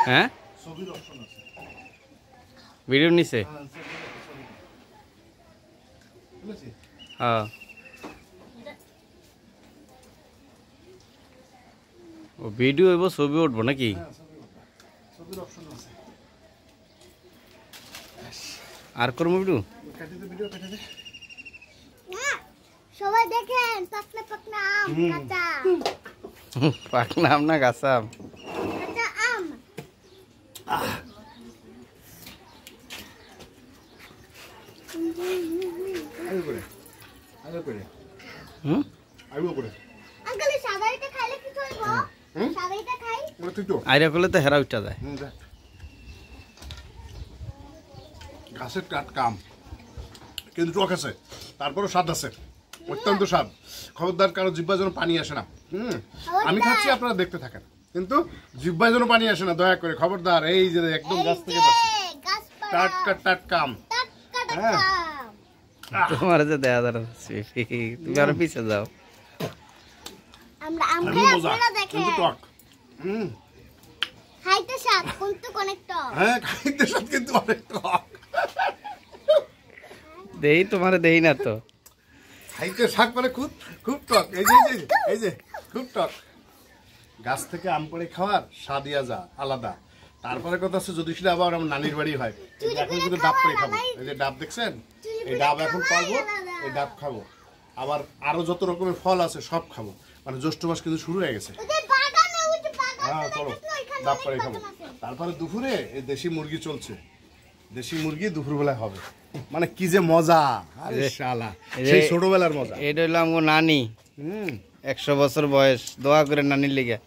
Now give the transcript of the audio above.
হ্যাঁ ভিডিও নিছে হ্যাঁ ও ভিডিও হইব ছবি উঠবো নাকি আর করবো ভিডিও সবাই দেখেন পাকনা পাকনা আম কাঁচা পাকনা আম না কাঁচা আম কাঁচা আম আঙ্কেল সাদাইটা খাইলে কি হইব সাদাইটা খাই আইরা করলে তো হেরা উঠা যায় গাছের কাম কিন্তু টক আছে তারপরও স্বাদ আছে অত্যন্ত স্বাদ খবরদার কারো জিহ্বায় যেন পানি আসে না আমি খাচ্ছি আপনারা দেখতে থাকেন কিন্তু জিহ্বায় যেন পানি আসে না দয়া করে খবরদার এই যে একদম গাছ থেকে টাটকা টাটকা আম হ্যাঁ তোমার যে দেয়া দাঁড়া তুমি আরো পিছে যাও আমরা আমকে আপনারা দেখেন কিন্তু টক খাইতে স্বাদ কিন্তু অনেক টক হ্যাঁ খাইতে স্বাদ কিন্তু অনেক টক দেই তোমারে দেই না তো খাইতে শাক মানে খুব খুব টক এই যে খুব টক গাছ থেকে আম পড়ে খাওয়ার স্বাদই আলাদা তারপরে কথা হচ্ছে যদি সেটা আবার আমার নানির বাড়ি হয় এখন কিন্তু ডাব করে খাবো এই যে ডাব দেখছেন এই ডাব এখন পারবো এই ডাব খাবো আবার আরো যত রকমের ফল আছে সব খাবো মানে জ্যৈষ্ঠ মাস কিন্তু শুরু হয়ে গেছে হ্যাঁ চলো ডাব করে খাবো তারপরে দুপুরে এই দেশি মুরগি চলছে দেশি মুরগি দুপুরবেলায় হবে মানে কি যে মজা আরে শালা সেই ছোটবেলার মজা এটা হইলো আমগো নানি 100 বছর বয়স দোয়া করে নানির লিগে